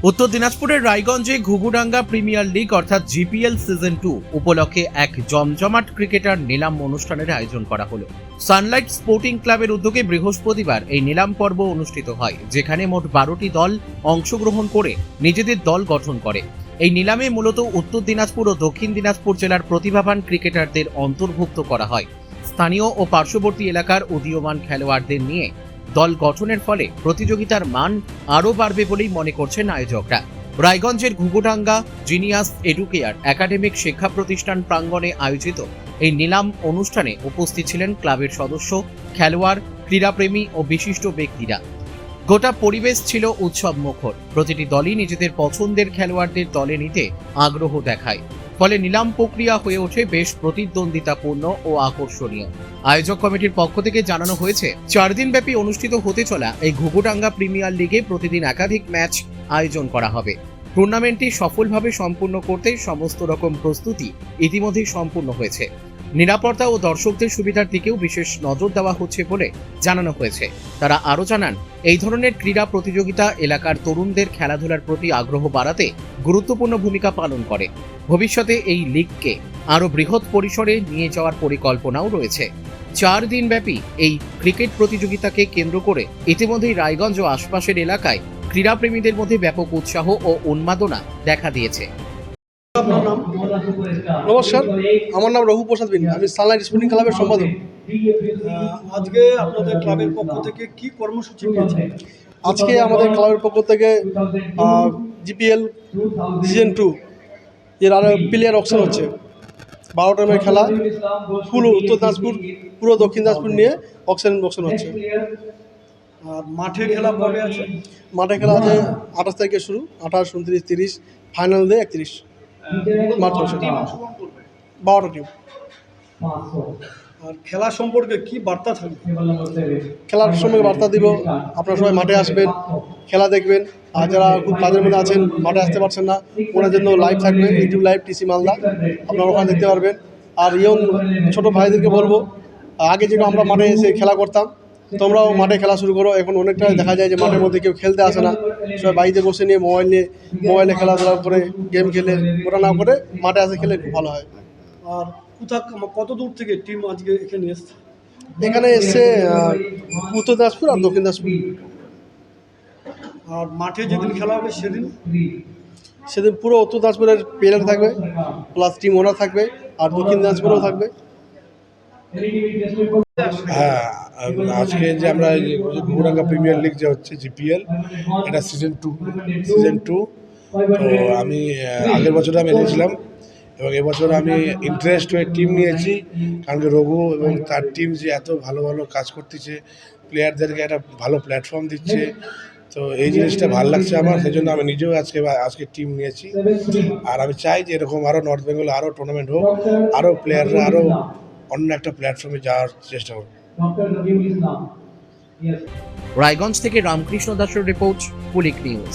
উত্তর দিনাজপুরের রায়গঞ্জে ঘুঘুডাঙ্গা প্রিমিয়ার লিগ অর্থাৎ জিপিএল সিজন 2 উপলক্ষে এক জমজমাট ক্রিকেটার নিলাম অনুষ্ঠানের আয়োজন করা হলো। সানলাইট স্পোর্টিং ক্লাবের উদ্যোগে বৃহস্পতিবার এই নিলাম পর্ব অনুষ্ঠিত হয়, যেখানে মোট 12টি দল অংশগ্রহণ করে নিজেদের দল গঠন করে। এই নিলামে মূলত উত্তর দিনাজপুর ও দক্ষিণ দিনাজপুর জেলার প্রতিভাবান ক্রিকেটারদের অন্তর্ভুক্ত করা হয়। স্থানীয় ও পার্শ্ববর্তী এলাকার উদীয়মান খেলোয়াড়দের নিয়ে দল গঠনের ফলে প্রতিযোগিতার মান আরও বাড়বে বলেই মনে করছেন আয়োজকরা। রায়গঞ্জের ঘুঘুডাঙ্গা জিনিয়াস এডুকেয়ার একাডেমিক শিক্ষা প্রতিষ্ঠান প্রাঙ্গণে আয়োজিত এই নিলাম অনুষ্ঠানে উপস্থিত ছিলেন ক্লাবের সদস্য, খেলোয়াড়, ক্রীড়াপ্রেমী ও বিশিষ্ট ব্যক্তিরা। গোটা পরিবেশ ছিল উৎসব মুখর। প্রতিটি দলই নিজেদের পছন্দের খেলোয়াড়দের দলে নিতে আগ্রহ দেখায়, ফলে নিলাম প্রক্রিয়া হয়ে ওঠে বেশ প্রতিদ্বন্দ্বিতাপূর্ণ ও আকর্ষণীয়। আয়োজক কমিটির পক্ষ থেকে জানানো হয়েছে, 4 দিনব্যাপী অনুষ্ঠিত হতে চলা এই ঘুঘুডাঙ্গা প্রিমিয়ার লিগে প্রতিদিন একাধিক ম্যাচ আয়োজন করা হবে। টুর্নামেন্টটি সফলভাবে সম্পূর্ণ করতে সমস্ত রকম প্রস্তুতি ইতিমধ্যেই সম্পূর্ণ হয়েছে। নিরাপত্তা ও দর্শকদের সুবিধার দিকেও বিশেষ নজর দেওয়া হচ্ছে বলে জানানো হয়েছে। তারা আরও জানান, এই ধরনের ক্রীড়া প্রতিযোগিতা এলাকার তরুণদের খেলাধুলার প্রতি আগ্রহ বাড়াতে গুরুত্বপূর্ণ ভূমিকা পালন করে। ভবিষ্যতে এই লিগকে আরও বৃহৎ পরিসরে নিয়ে যাওয়ার পরিকল্পনাও রয়েছে। 4 দিনব্যাপী এই ক্রিকেট প্রতিযোগিতাকে কেন্দ্র করে ইতিমধ্যেই রায়গঞ্জ ও আশপাশের এলাকায় ক্রীড়াপ্রেমীদের মধ্যে ব্যাপক উৎসাহ ও উন্মাদনা দেখা দিয়েছে। আপনার নাম? নমস্কার, আমার নাম রঘু প্রসাদ বিন, আমি সানলাইট স্পোর্টিং ক্লাবের সম্পাদক। আজকে আপনাদের ক্লাবের পক্ষ থেকে কি কর্মসূচি নিয়েছে? আজকে আমাদের ক্লাবের পক্ষ থেকে জিপিএল সিজন 2 এর আরও প্লেয়ার অকশন হচ্ছে। 12টা টিমের খেলা, পুরো উত্তর দিনাজপুর, পুরো দক্ষিণ দিনাজপুর নিয়ে অকশন হচ্ছে। আর মাঠে খেলা কবে আছে? মাঠে খেলা আছে 28 তারিখে শুরু, 28, 29, 30, ফাইনাল দিয়ে 31 মার্চ হচ্ছে। 12টা টিম। আর খেলা সম্পর্কে কি বার্তা থাকবে? খেলার সময় বার্তা দিব, আপনারা সবাই মাঠে আসবেন, খেলা দেখবেন। আর যারা খুব কাজের মধ্যে আছেন, মাঠে আসতে পারছেন না, ওনার জন্য লাইভ থাকবে, ইউটিউব লাইভ টিসি মালদা, আপনারা ওখানে দেখতে পারবেন। আর ইয়ং ছোটো ভাইদেরকে বলবো, আগে যেটা আমরা মাঠে এসে খেলা করতাম, তোমরাও মাঠে খেলা শুরু করো। এখন অনেকটা দেখা যায় যে মাঠের মধ্যে কেউ খেলতে আসে না, সবাই বাড়িতে বসে নিয়ে মোবাইলে খেলাধুলা করে, গেম খেলে, ওটা না করে মাঠে আসে খেলে খুব ভালো হয়। আর কত দূর থেকে টিম আজকে এখানে এসছে? এখানে এসছে উত্তর দিনাজপুর আর দক্ষিণ দিনাজপুর। আর মাঠে যেদিন খেলা হবে সেদিন পুরো উত্তর দিনাজপুরের প্লেয়ার থাকবে, প্লাস টিম ওনার থাকবে, আর দক্ষিণ দিনাজপুরেও থাকবে। হ্যাঁ, আজকে যে আমরা ঘুঘুডাঙ্গা প্রিমিয়ার লিগ যে হচ্ছে জিপিএল, এটা সিজন 2। তো আমি আগের বছর আমি এনেছিলাম এবং এবছর আমি ইন্টারেস্ট হয়ে টিম নিয়েছি, কারণ কি রঘু এবং তার টিম যে এত ভালো ভালো কাজ করতেছে, প্লেয়ারদেরকে একটা ভালো প্ল্যাটফর্ম দিচ্ছে। তো এই জিনিসটা ভালো লাগছে আমার, সেই জন্য আমি নিজেও আজকে টিম নিয়েছি। আর আমি চাই যে এরকম আরও নর্থ বেঙ্গলে আরও টুর্নামেন্ট হোক, আরও প্লেয়াররা আরও অন্য একটা প্ল্যাটফর্মে যাওয়ার চেষ্টা করব। রায়গঞ্জ থেকে রামকৃষ্ণ দাসের রিপোর্ট, পুলিক নিউজ।